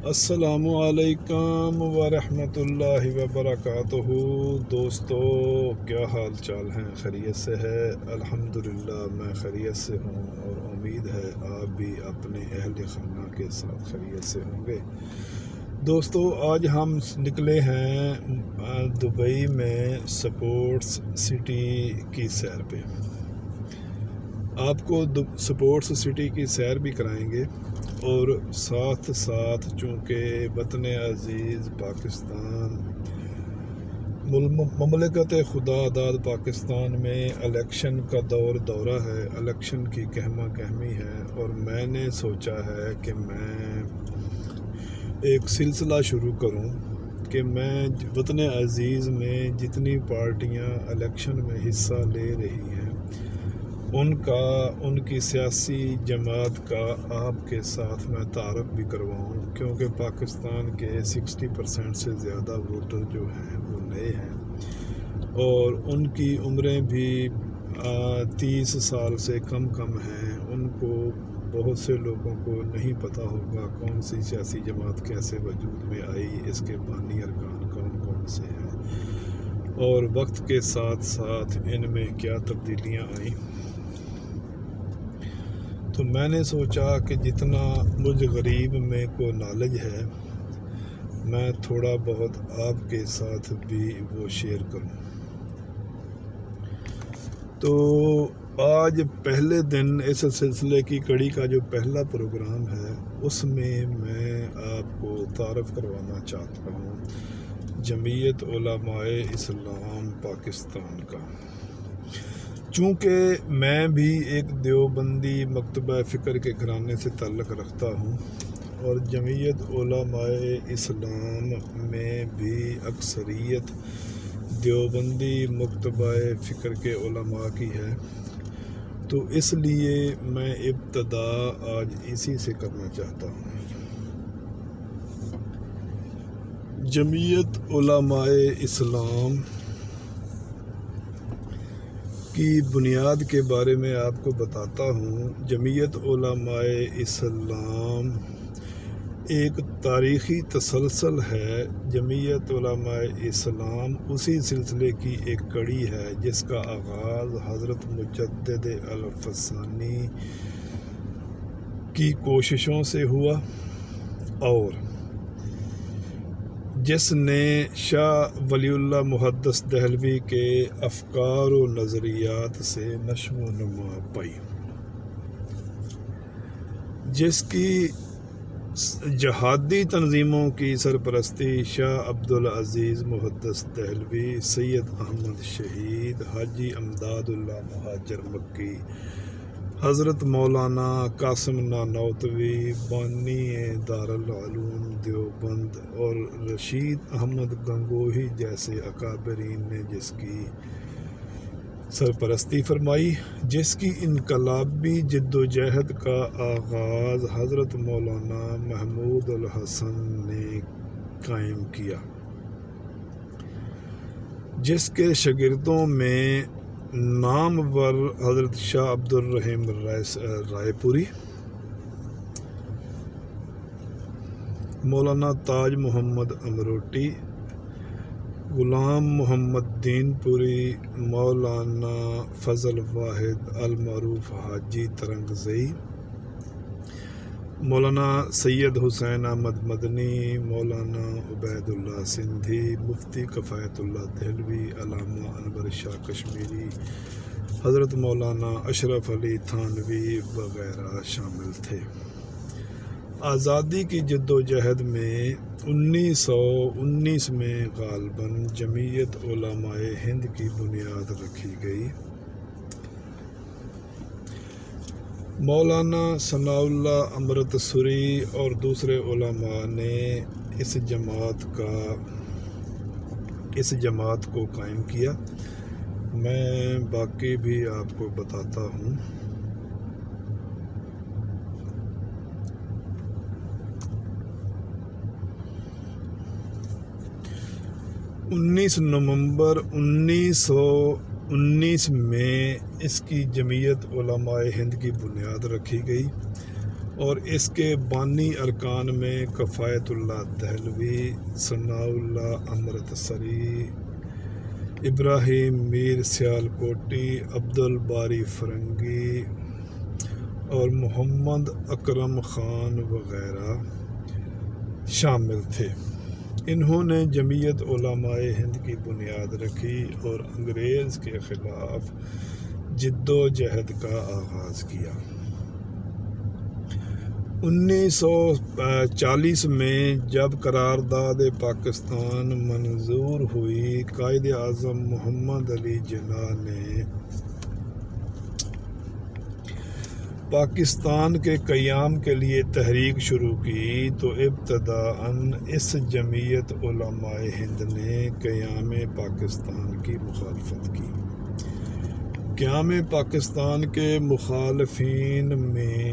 السلام علیکم ورحمۃ اللہ وبرکاتہ۔ دوستو، کیا حال چال ہیں؟ خیریت سے ہے؟ الحمدللہ میں خیریت سے ہوں، اور امید ہے آپ بھی اپنے اہل خانہ کے ساتھ خیریت سے ہوں گے۔ دوستو، آج ہم نکلے ہیں دبئی میں سپورٹس سٹی کی سیر پہ۔ آپ کو سپورٹس سٹی کی سیر بھی کرائیں گے، اور ساتھ ساتھ چونکہ وطن عزیز پاکستان مملکت خدا داد پاکستان میں الیکشن کا دورہ ہے، الیکشن کی کہما کہمی ہے، اور میں نے سوچا ہے کہ میں ایک سلسلہ شروع کروں کہ میں وطن عزیز میں جتنی پارٹیاں الیکشن میں حصہ لے رہی ہیں ان کی سیاسی جماعت کا آپ کے ساتھ میں تعارف بھی کرواؤں، کیونکہ پاکستان کے 60% سے زیادہ ووٹر جو ہیں وہ نئے ہیں، اور ان کی عمریں بھی 30 سال سے کم ہیں۔ ان کو بہت سے لوگوں کو نہیں پتہ ہوگا کون سی سیاسی جماعت کیسے وجود میں آئی، اس کے بانی ارکان کون سے ہیں، اور وقت کے ساتھ ساتھ ان میں کیا تبدیلیاں آئیں۔ تو میں نے سوچا کہ جتنا مجھ غریب میں کو نالج ہے، میں تھوڑا بہت آپ کے ساتھ بھی وہ شیئر کروں۔ تو آج پہلے دن اس سلسلے کی کڑی کا جو پہلا پروگرام ہے، اس میں آپ کو تعارف کروانا چاہتا ہوں جمعیت علماء اسلام پاکستان کا۔ چونکہ میں بھی ایک دیوبندی مکتبہ فکر کے گھرانے سے تعلق رکھتا ہوں، اور جمعیت علماء اسلام میں بھی اکثریت دیوبندی مکتبہ فکر کے علماء کی ہے، تو اس لیے میں ابتدا آج اسی سے کرنا چاہتا ہوں۔ جمعیت علماء اسلام کی بنیاد کے بارے میں آپ کو بتاتا ہوں۔ جمعیت علماء اسلام ایک تاریخی تسلسل ہے۔ جمعیت علماء اسلام اسی سلسلے کی ایک کڑی ہے جس کا آغاز حضرت مجدد الفسانی کی کوششوں سے ہوا، اور جس نے شاہ ولی اللہ محدث دہلوی کے افکار و نظریات سے نشو و نما پائی، جس کی جہادی تنظیموں کی سرپرستی شاہ عبدالعزیز محدث دہلوی، سید احمد شہید، حاجی امداد اللہ مہاجر مکی، حضرت مولانا قاسم نانوتوی بانی دارالعلوم دیوبند، اور رشید احمد گنگوہی جیسے اکابرین نے جس کی سرپرستی فرمائی، جس کی انقلابی جدوجہد کا آغاز حضرت مولانا محمود الحسن نے قائم کیا، جس کے شاگردوں میں نامور حضرت شاہ عبدالرحیم رائے پوری، مولانا تاج محمد امروٹی، غلام محمد دین پوری، مولانا فضل واحد المعروف حاجی ترنگزئی، مولانا سید حسین احمد مدنی، مولانا عبید اللہ سندھی، مفتی کفایت اللہ دہلوی، علامہ انور شاہ کشمیری، حضرت مولانا اشرف علی تھانوی وغیرہ شامل تھے۔ آزادی کی جدوجہد میں 1919 میں غالباً جمعیت علماء ہند کی بنیاد رکھی گئی۔ مولانا ثناء اللہ امرتسری اور دوسرے علماء نے اس جماعت کو قائم کیا۔ میں باقی بھی آپ کو بتاتا ہوں۔ 19 نومبر 1919 میں اس کی جمعیت علماء ہند کی بنیاد رکھی گئی، اور اس کے بانی ارکان میں کفایت اللہ دہلوی، ثناء اللہ امرتسری، ابراہیم میر سیالکوٹی، عبدالباری فرنگی اور محمد اکرم خان وغیرہ شامل تھے۔ انہوں نے جمعیت علماء ہند کی بنیاد رکھی اور انگریز کے خلاف جد و جہد کا آغاز کیا۔ 1940 میں جب قرارداد پاکستان منظور ہوئی، قائد اعظم محمد علی جناح نے پاکستان کے قیام کے لیے تحریک شروع کی تو ابتداءً اس جمعیت علماء ہند نے قیام پاکستان کی مخالفت کی۔ قیام پاکستان کے مخالفین میں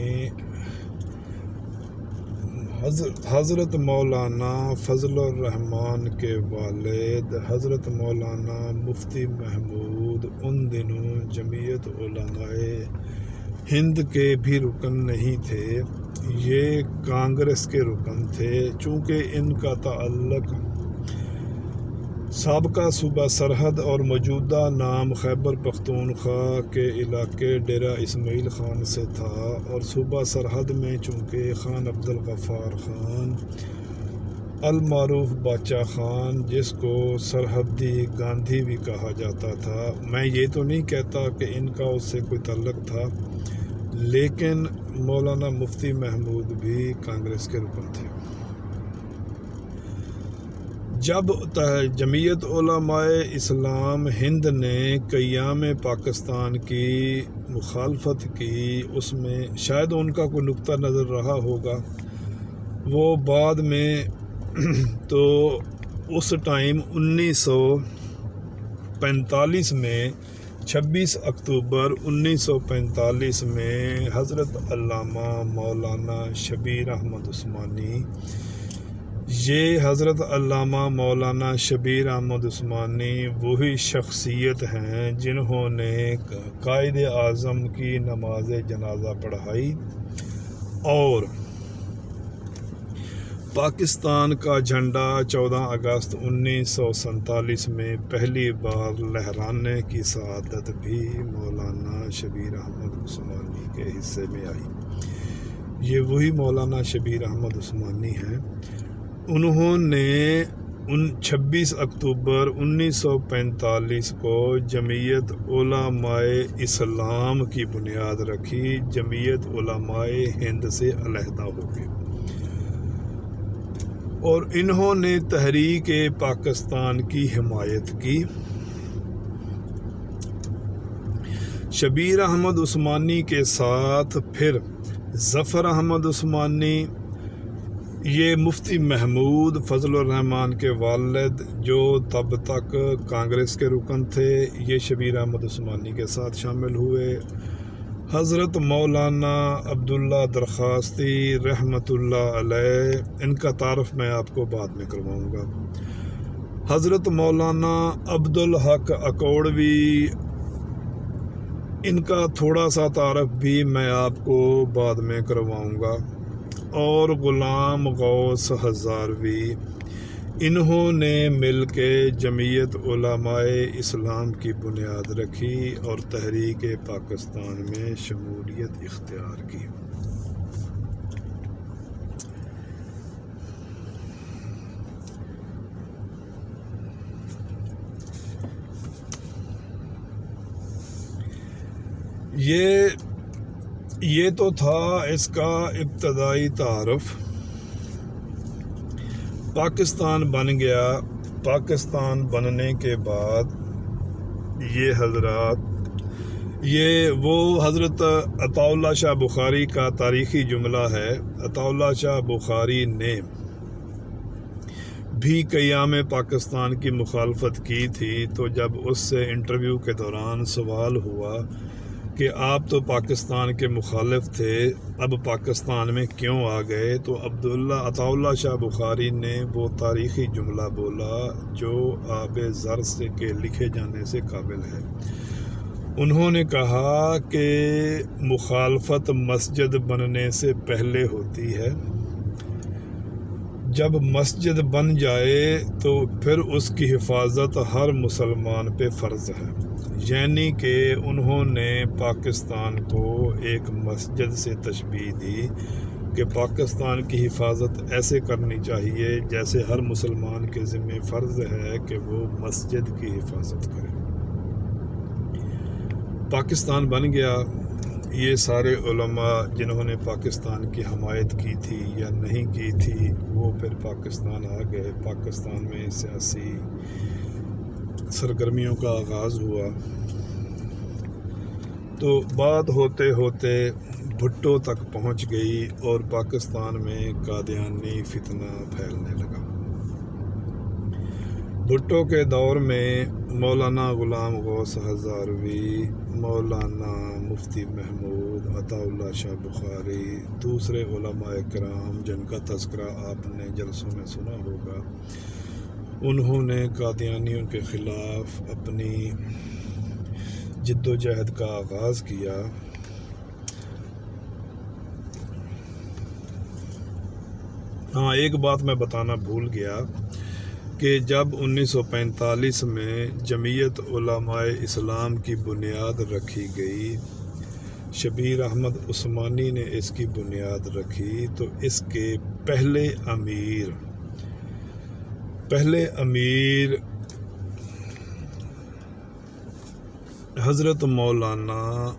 حضرت مولانا فضل الرحمان کے والد حضرت مولانا مفتی محمود ان دنوں جمعیت علماء ہند کے بھی رکن نہیں تھے، یہ کانگریس کے رکن تھے۔ چونکہ ان کا تعلق سابقہ صوبہ سرحد اور موجودہ نام خیبر پختونخوا کے علاقے ڈیرہ اسماعیل خان سے تھا، اور صوبہ سرحد میں چونکہ خان عبدالغفار خان المعروف باچا خان، جس کو سرحدی گاندھی بھی کہا جاتا تھا، میں یہ تو نہیں کہتا کہ ان کا اس سے کوئی تعلق تھا، لیکن مولانا مفتی محمود بھی کانگریس کے رکن تھے۔ جب جمعیت علماء اسلام ہند نے قیام پاکستان کی مخالفت کی، اس میں شاید ان کا کوئی نقطہ نظر رہا ہوگا، وہ بعد میں تو اس ٹائم 1945 میں 26 اکتوبر 1945 میں حضرت علامہ مولانا شبیر احمد عثمانی، یہ حضرت علامہ مولانا شبیر احمد عثمانی وہی شخصیت ہیں جنہوں نے قائد اعظم کی نماز جنازہ پڑھائی اور پاکستان کا جھنڈا 14 اگست 1947 میں پہلی بار لہرانے کی سعادت بھی مولانا شبیر احمد عثمانی کے حصے میں آئی۔ یہ وہی مولانا شبیر احمد عثمانی ہیں۔ انہوں نے 26 اکتوبر 1945 کو جمعیت علماء اسلام کی بنیاد رکھی، جمعیت علماء ہند سے علیحدہ ہو گئے، اور انہوں نے تحریک پاکستان کی حمایت کی۔ شبیر احمد عثمانی کے ساتھ پھر ظفر احمد عثمانی، یہ مفتی محمود فضل الرحمان کے والد جو تب تک کانگریس کے رکن تھے، یہ شبیر احمد عثمانی کے ساتھ شامل ہوئے۔ حضرت مولانا عبداللہ درخواستی رحمۃ اللہ علیہ، ان کا تعارف میں آپ کو بعد میں کرواؤں گا۔ حضرت مولانا عبدالحق اکوڑوی، ان کا تھوڑا سا تعارف بھی میں آپ کو بعد میں کرواؤں گا، اور غلام غوث ہزاروی، انہوں نے مل کے جمعیت علماء اسلام کی بنیاد رکھی اور تحریک پاکستان میں شمولیت اختیار کی۔ یہ تو تھا اس کا ابتدائی تعارف۔ پاکستان بن گیا۔ پاکستان بننے کے بعد یہ حضرات، یہ وہ حضرت عطا اللہ شاہ بخاری کا تاریخی جملہ ہے۔ عطا اللہ شاہ بخاری نے بھی قیام پاکستان کی مخالفت کی تھی، تو جب اس سے انٹرویو کے دوران سوال ہوا کہ آپ تو پاکستان کے مخالف تھے، اب پاکستان میں کیوں آ گئے، تو عطا اللہ شاہ بخاری نے وہ تاریخی جملہ بولا جو آب زر سے کے لکھے جانے سے قابل ہے۔ انہوں نے کہا کہ مخالفت مسجد بننے سے پہلے ہوتی ہے، جب مسجد بن جائے تو پھر اس کی حفاظت ہر مسلمان پہ فرض ہے۔ یعنی کہ انہوں نے پاکستان کو ایک مسجد سے تشبیہ دی کہ پاکستان کی حفاظت ایسے کرنی چاہیے جیسے ہر مسلمان کے ذمہ فرض ہے کہ وہ مسجد کی حفاظت کرے۔ پاکستان بن گیا، یہ سارے علماء جنہوں نے پاکستان کی حمایت کی تھی یا نہیں کی تھی وہ پھر پاکستان آ گئے۔ پاکستان میں سیاسی سرگرمیوں کا آغاز ہوا، تو بات ہوتے ہوتے بھٹو تک پہنچ گئی اور پاکستان میں قادیانی فتنہ پھیلنے لگا۔ بھٹو کے دور میں مولانا غلام غوث ہزاروی، مولانا مفتی محمود، عطا اللہ شاہ بخاری، دوسرے علماء کرام جن کا تذکرہ آپ نے جلسوں میں سنا ہوگا، انہوں نے قادیانیوں کے خلاف اپنی جد و جہد کا آغاز کیا۔ ہاں، ایک بات میں بتانا بھول گیا کہ جب 1945 میں جمعیت علماء اسلام کی بنیاد رکھی گئی، شبیر احمد عثمانی نے اس کی بنیاد رکھی، تو اس کے پہلے امیر حضرت مولانا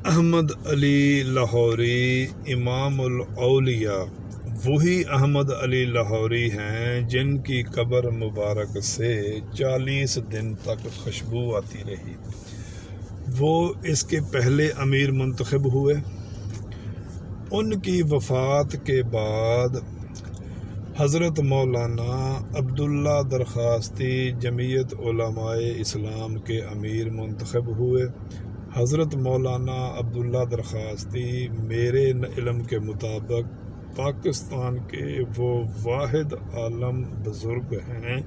احمد علی لاہوری امام الاولیاء، وہی احمد علی لاہوری ہیں جن کی قبر مبارک سے 40 دن تک خوشبو آتی رہی، وہ اس کے پہلے امیر منتخب ہوئے۔ ان کی وفات کے بعد حضرت مولانا عبداللہ درخواستی جمعیت علماء اسلام کے امیر منتخب ہوئے۔ حضرت مولانا عبداللہ درخواستی میرے علم کے مطابق پاکستان کے وہ واحد عالم بزرگ ہیں،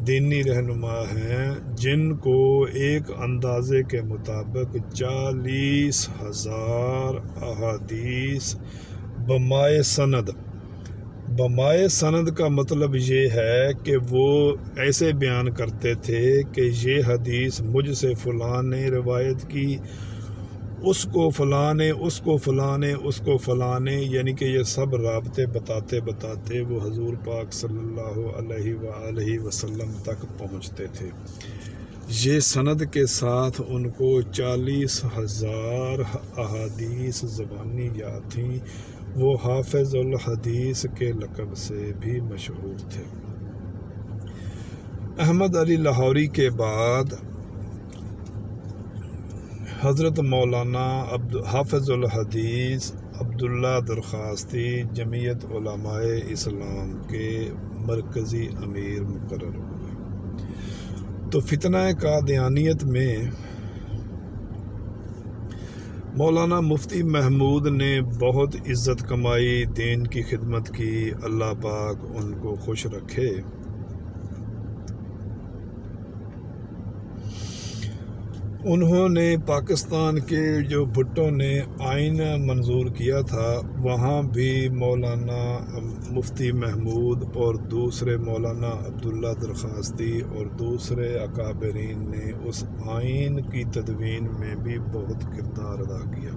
دینی رہنما ہیں، جن کو ایک اندازے کے مطابق 40,000 احادیث بمائے سند کا مطلب یہ ہے کہ وہ ایسے بیان کرتے تھے کہ یہ حدیث مجھ سے فلاں نے روایت کی، اس کو فلاں نے، اس کو فلاں نے، اس کو فلاں نے، یعنی کہ یہ سب رابطے بتاتے وہ حضور پاک صلی اللہ علیہ وآلہ وسلم تک پہنچتے تھے۔ یہ سند کے ساتھ ان کو 40,000 احادیث زبانی یاد تھیں۔ وہ حافظ الحدیث کے لقب سے بھی مشہور تھے۔ احمد علی لاہوری کے بعد حضرت مولانا حافظ الحدیث عبداللہ درخواستی جمعیت علماء اسلام کے مرکزی امیر مقرر ہوئے۔ تو فتنہ قادیانیت میں مولانا مفتی محمود نے بہت عزت کمائی، دین کی خدمت کی، اللہ پاک ان کو خوش رکھے۔ انہوں نے پاکستان کے جو بھٹو نے آئین منظور کیا تھا، وہاں بھی مولانا مفتی محمود اور دوسرے مولانا عبداللہ درخواستی اور دوسرے اکابرین نے اس آئین کی تدوین میں بھی بہت کردار ادا کیا۔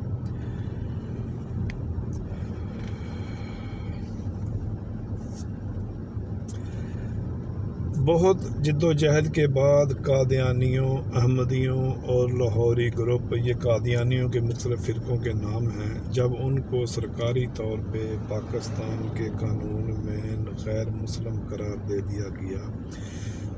بہت جد و جہد کے بعد قادیانیوں، احمدیوں اور لاہوری گروپ، یہ قادیانیوں کے مختلف فرقوں کے نام ہیں، جب ان کو سرکاری طور پہ پاکستان کے قانون میں غیر مسلم قرار دے دیا گیا،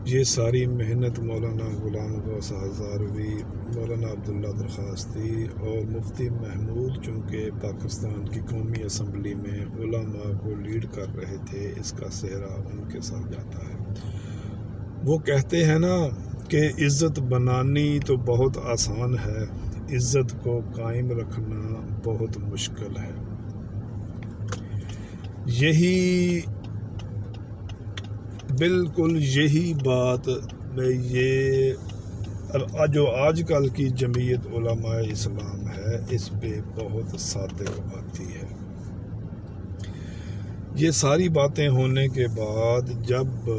یہ ساری محنت مولانا غلام غوث ہزاروی، مولانا عبداللہ درخواستی اور مفتی محمود چونکہ پاکستان کی قومی اسمبلی میں علماء کو لیڈ کر رہے تھے، اس کا سہرا ان کے ساتھ جاتا ہے۔ وہ کہتے ہیں نا کہ عزت بنانی تو بہت آسان ہے، عزت کو قائم رکھنا بہت مشکل ہے۔ بالکل یہی بات میں یہ جو آج کل کی جمعیت علماء اسلام ہے اس پہ بہت صادق آتی ہے۔ یہ ساری باتیں ہونے کے بعد جب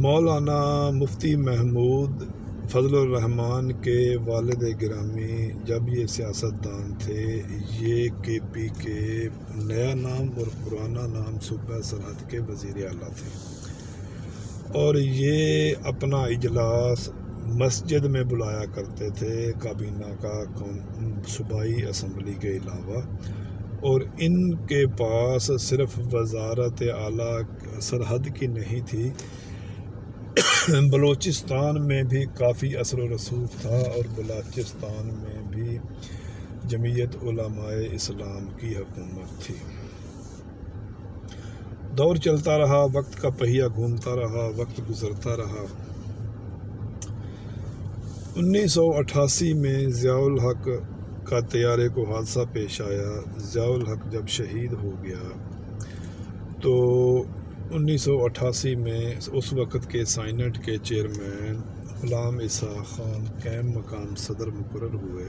مولانا مفتی محمود فضل الرحمان کے والد گرامی جب یہ سیاستدان تھے، یہ کے پی کے نیا نام اور پرانا نام صوبہ سرحد کے وزیر اعلیٰ تھے، اور یہ اپنا اجلاس مسجد میں بلایا کرتے تھے کابینہ کا صوبائی اسمبلی کے علاوہ، اور ان کے پاس صرف وزارت اعلیٰ سرحد کی نہیں تھی، بلوچستان میں بھی کافی اثر و رسوخ تھا، اور بلوچستان میں بھی جمعیت علماء اسلام کی حکومت تھی۔ دور چلتا رہا، وقت کا پہیہ گھومتا رہا، وقت گزرتا رہا۔ 1988 میں ضیاء الحق کا طیارے کو حادثہ پیش آیا۔ ضیاء الحق جب شہید ہو گیا تو 1988 میں اس وقت کے سینٹ کے چیئرمین غلام اسحاق خان قائم مقام صدر مقرر ہوئے۔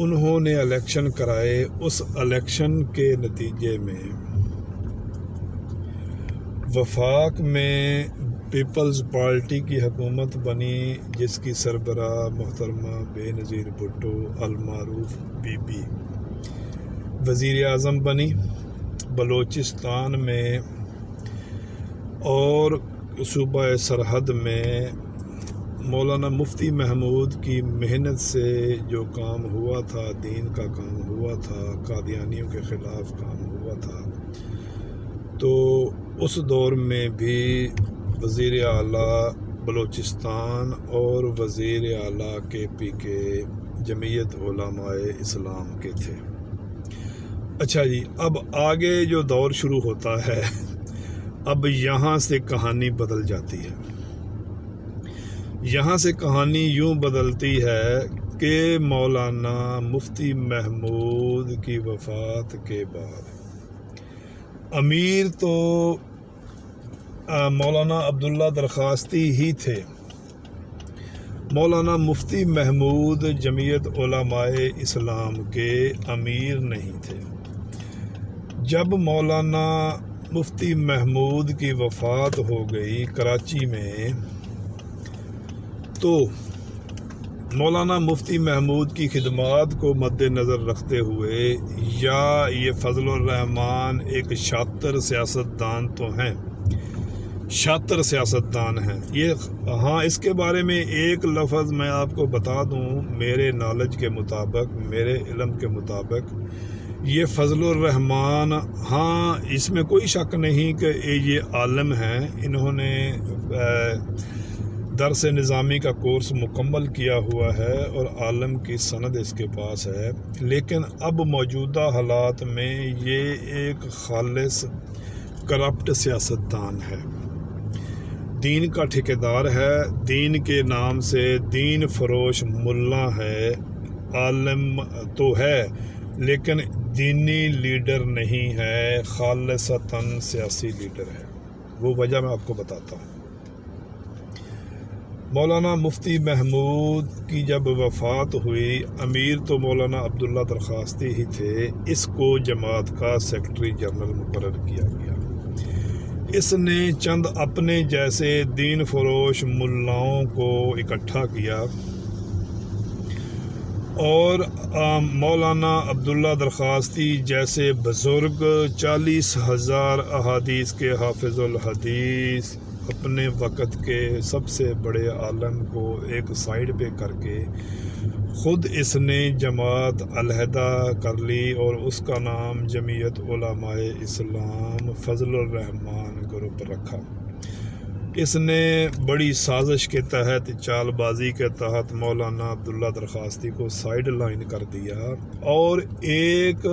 انہوں نے الیکشن کرائے۔ اس الیکشن کے نتیجے میں وفاق میں پیپلز پارٹی کی حکومت بنی، جس کی سربراہ محترمہ بے نظیر بھٹو المعروف بی بی وزیر اعظم بنی۔ بلوچستان میں اور صوبہ سرحد میں مولانا مفتی محمود کی محنت سے جو کام ہوا تھا، دین کا کام ہوا تھا، قادیانیوں کے خلاف کام ہوا تھا، تو اس دور میں بھی وزیر اعلیٰ بلوچستان اور وزیر اعلیٰ کے پی کے جمعیت علماء اسلام کے تھے۔ اچھا جی، اب آگے جو دور شروع ہوتا ہے، اب یہاں سے کہانی بدل جاتی ہے۔ یہاں سے کہانی یوں بدلتی ہے کہ مولانا مفتی محمود کی وفات کے بعد امیر تو مولانا عبداللہ درخواستی ہی تھے، مولانا مفتی محمود جمعیت علماء اسلام کے امیر نہیں تھے۔ جب مولانا مفتی محمود کی وفات ہو گئی کراچی میں، تو مولانا مفتی محمود کی خدمات کو مد نظر رکھتے ہوئے، یا یہ فضل الرحمان ایک شاطر سیاستدان تو ہیں، شاطر سیاستدان ہیں یہ، ہاں اس کے بارے میں ایک لفظ میں آپ کو بتا دوں، میرے نالج کے مطابق، میرے علم کے مطابق، یہ فضل الرحمان، ہاں اس میں کوئی شک نہیں کہ یہ عالم ہیں، انہوں نے درس نظامی کا کورس مکمل کیا ہوا ہے اور عالم کی سند اس کے پاس ہے، لیکن اب موجودہ حالات میں یہ ایک خالص کرپٹ سیاستدان ہے، دین کا ٹھیکیدار ہے، دین کے نام سے دین فروش ملا ہے، عالم تو ہے لیکن دینی لیڈر نہیں ہے، خالصتاً سیاسی لیڈر ہے۔ وہ وجہ میں آپ کو بتاتا ہوں۔ مولانا مفتی محمود کی جب وفات ہوئی، امیر تو مولانا عبداللہ درخواستی ہی تھے، اس کو جماعت کا سیکرٹری جنرل مقرر کیا گیا۔ اس نے چند اپنے جیسے دین فروش ملاؤں کو اکٹھا کیا، اور مولانا عبداللہ درخواستی جیسے بزرگ 40,000 احادیث کے حافظ الحدیث، اپنے وقت کے سب سے بڑے عالم کو ایک سائیڈ پہ کر کے خود اس نے جماعت علیحدہ کر لی، اور اس کا نام جمعیت علماء اسلام فضل الرحمان گروپ رکھا۔ اس نے بڑی سازش کے تحت، چال بازی کے تحت مولانا عبداللہ درخواستی کو سائیڈ لائن کر دیا، اور ایک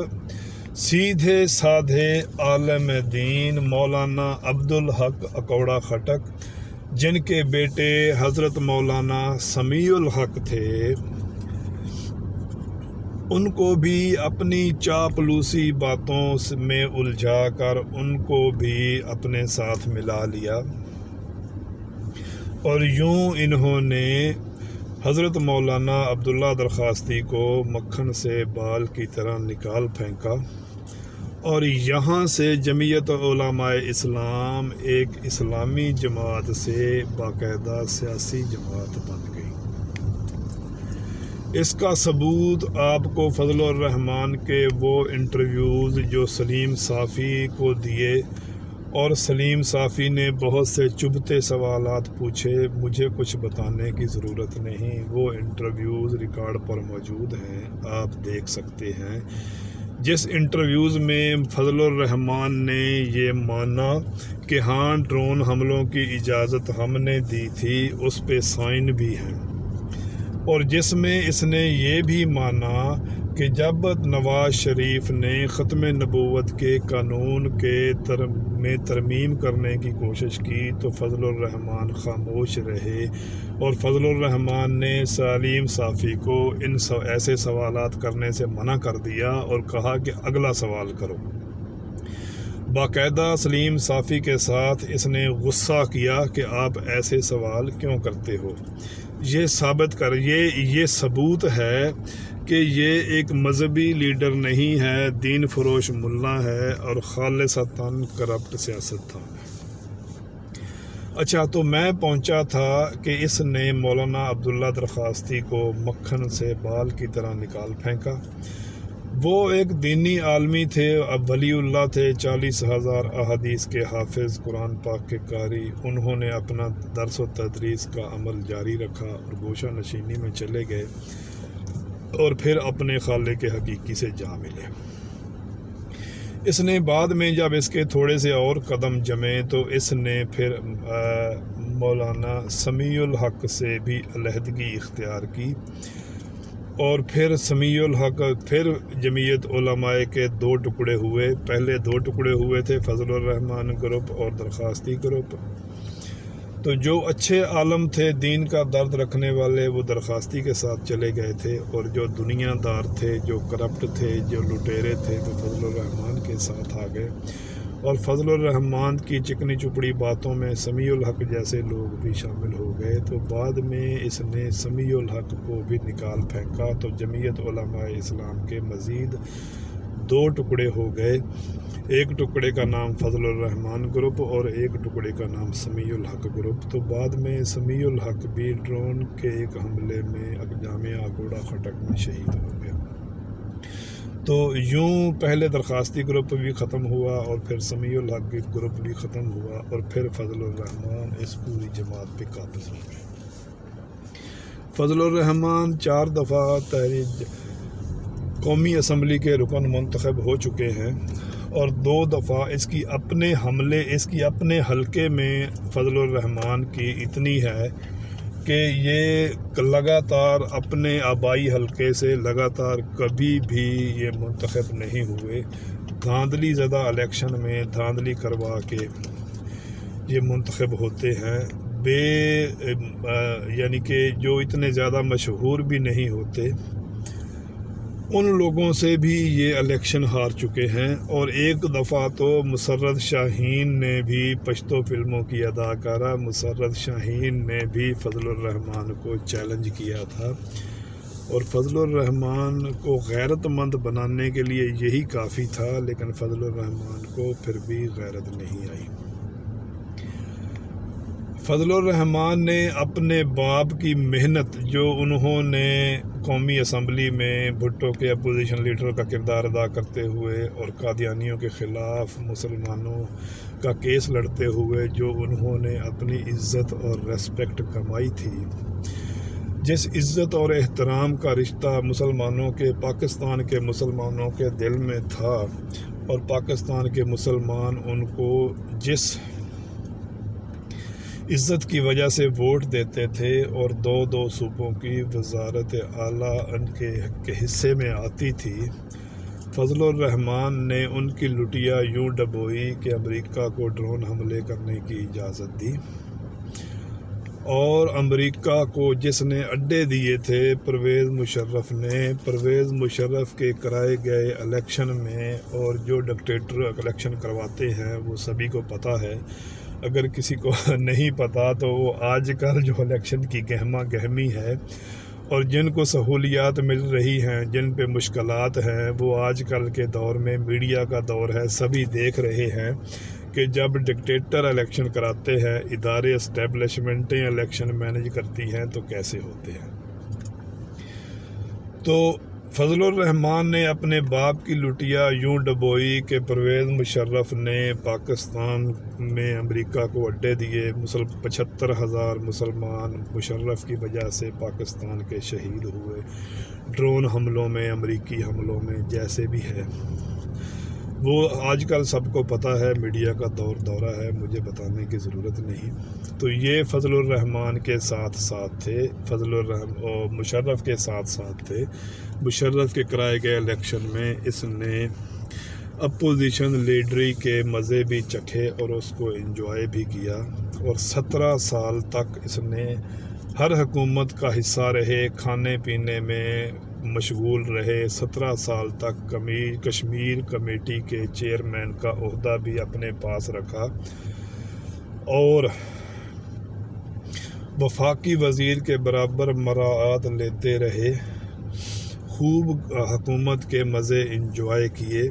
سیدھے سادھے عالم دین مولانا عبدالحق اکوڑا خٹک، جن کے بیٹے حضرت مولانا سمیع الحق تھے، ان کو بھی اپنی چاپلوسی باتوں میں الجھا کر ان کو بھی اپنے ساتھ ملا لیا۔ اور یوں انہوں نے حضرت مولانا عبداللہ درخواستی کو مکھن سے بال کی طرح نکال پھینکا، اور یہاں سے جمعیت علماء اسلام ایک اسلامی جماعت سے باقاعدہ سیاسی جماعت بن گئی۔ اس کا ثبوت آپ کو فضل الرحمان کے وہ انٹرویوز جو سلیم صافی کو دیے، اور سلیم صافی نے بہت سے چبھتے سوالات پوچھے، مجھے کچھ بتانے کی ضرورت نہیں، وہ انٹرویوز ریکارڈ پر موجود ہیں، آپ دیکھ سکتے ہیں۔ جس انٹرویوز میں فضل الرحمان نے یہ مانا کہ ہاں ڈرون حملوں کی اجازت ہم نے دی تھی، اس پہ سائن بھی ہیں، اور جس میں اس نے یہ بھی مانا کہ جب نواز شریف نے ختم نبوت کے قانون میں ترمیم کرنے کی کوشش کی تو فضل الرحمان خاموش رہے، اور فضل الرحمان نے سلیم صافی کو ایسے سوالات کرنے سے منع کر دیا اور کہا کہ اگلا سوال کرو۔ باقاعدہ سلیم صافی کے ساتھ اس نے غصہ کیا کہ آپ ایسے سوال کیوں کرتے ہو۔ یہ ثبوت ہے کہ یہ ایک مذہبی لیڈر نہیں ہے، دین فروش ملا ہے اور خالصتاً کرپٹ سیاستدان ہے۔ اچھا، تو میں پہنچا تھا کہ اس نے مولانا عبداللہ درخواستی کو مکھن سے بال کی طرح نکال پھینکا۔ وہ ایک دینی عالمی تھے، اب ولی اللہ تھے، 40,000 احادیث کے حافظ، قرآن پاک کے قاری۔ انہوں نے اپنا درس و تدریس کا عمل جاری رکھا اور گوشہ نشینی میں چلے گئے، اور پھر اپنے خالق حقیقی سے جا ملے۔ اس نے بعد میں جب اس کے تھوڑے سے اور قدم جمے تو اس نے پھر مولانا سمیع الحق سے بھی علیحدگی اختیار کی، اور پھر سمیع الحق پھر جمعیت علماء کے 2 ٹکڑے ہوئے۔ پہلے 2 ٹکڑے ہوئے تھے، فضل الرحمان گروپ اور درخواستی گروپ۔ تو جو اچھے عالم تھے، دین کا درد رکھنے والے، وہ درخواستی کے ساتھ چلے گئے تھے، اور جو دنیا دار تھے، جو کرپٹ تھے، جو لٹیرے تھے، وہ فضل الرحمان کے ساتھ آ گئے، اور فضل الرحمان کی چکنی چپڑی باتوں میں سمیع الحق جیسے لوگ بھی شامل ہو گئے۔ تو بعد میں اس نے سمیع الحق کو بھی نکال پھینکا، تو جمعیت علماء اسلام کے مزید 2 ٹکڑے ہو گئے، ایک ٹکڑے کا نام فضل الرحمان گروپ اور ایک ٹکڑے کا نام سمیع الحق گروپ۔ تو بعد میں سمیع الحق بھی ڈرون کے ایک حملے میں جامعہ اگوڑا خٹک میں شہید ہو گیا۔ تو یوں پہلے درخواستی گروپ بھی ختم ہوا، اور پھر سمیع الحق گروپ بھی ختم ہوا، اور پھر فضل الرحمان اس پوری جماعت پہ قابض ہو گئے۔ فضل الرحمان 4 دفعہ قومی اسمبلی کے رکن منتخب ہو چکے ہیں، اور 2 دفعہ اس کی اپنے حلقے میں فضل الرحمان کی اتنی ہے کہ یہ لگاتار اپنے آبائی حلقے سے لگاتار کبھی بھی یہ منتخب نہیں ہوئے۔ دھاندلی زدہ الیکشن میں دھاندلی کروا کے یہ منتخب ہوتے ہیں، یعنی کہ جو اتنے زیادہ مشہور بھی نہیں ہوتے، ان لوگوں سے بھی یہ الیکشن ہار چکے ہیں۔ اور ایک دفعہ تو مسرت شاہین نے بھی، پشتو فلموں کی اداکارہ مسرت شاہین نے بھی فضل الرحمان کو چیلنج کیا تھا، اور فضل الرحمان کو غیرت مند بنانے کے لیے یہی کافی تھا، لیکن فضل الرحمان کو پھر بھی غیرت نہیں آئی۔ فضل الرحمان نے اپنے باپ کی محنت، جو انہوں نے قومی اسمبلی میں بھٹو کے اپوزیشن لیڈر کا کردار ادا کرتے ہوئے اور قادیانیوں کے خلاف مسلمانوں کا کیس لڑتے ہوئے جو انہوں نے اپنی عزت اور ریسپیکٹ کمائی تھی، جس عزت اور احترام کا رشتہ مسلمانوں کے، پاکستان کے مسلمانوں کے دل میں تھا، اور پاکستان کے مسلمان ان کو جس عزت کی وجہ سے ووٹ دیتے تھے، اور 2 صوبوں کی وزارت اعلیٰ ان کے حصے میں آتی تھی، فضل الرحمان نے ان کی لٹیا یوں ڈبوئی کہ امریکہ کو ڈرون حملے کرنے کی اجازت دی، اور امریکہ کو جس نے اڈے دیے تھے پرویز مشرف نے، پرویز مشرف کے کرائے گئے الیکشن میں، اور جو ڈکٹیٹر الیکشن کرواتے ہیں وہ سبھی کو پتہ ہے، اگر کسی کو نہیں پتہ تو وہ آج کل جو الیکشن کی گہما گہمی ہے اور جن کو سہولیات مل رہی ہیں، جن پہ مشکلات ہیں، وہ آج کل کے دور میں میڈیا کا دور ہے، سبھی دیکھ رہے ہیں کہ جب ڈکٹیٹر الیکشن کراتے ہیں، ادارے اسٹیبلشمنٹیں الیکشن مینج کرتی ہیں تو کیسے ہوتے ہیں۔ تو فضل الرحمان نے اپنے باپ کی لٹیا یوں ڈبوئی کہ پرویز مشرف نے پاکستان میں امریکہ کو اڈے دیے۔ 75,000 مسلمان مشرف کی وجہ سے پاکستان کے شہید ہوئے، ڈرون حملوں میں، امریکی حملوں میں، جیسے بھی ہے وہ آج کل سب کو پتہ ہے، میڈیا کا دورہ ہے، مجھے بتانے کی ضرورت نہیں۔ تو یہ فضل الرحمان کے ساتھ تھے، مشرف کے ساتھ تھے۔ مشرف کے کرائے گئے الیکشن میں اس نے اپوزیشن لیڈری کے مزے بھی چکھے اور اس کو انجوائے بھی کیا، اور 17 سال تک اس نے ہر حکومت کا حصہ رہے، کھانے پینے میں مشغول رہے۔ 17 سال تک کشمیر کمیٹی کے چیئرمین کا عہدہ بھی اپنے پاس رکھا اور وفاقی وزیر کے برابر مراعات لیتے رہے، خوب حکومت کے مزے انجوائے کیے،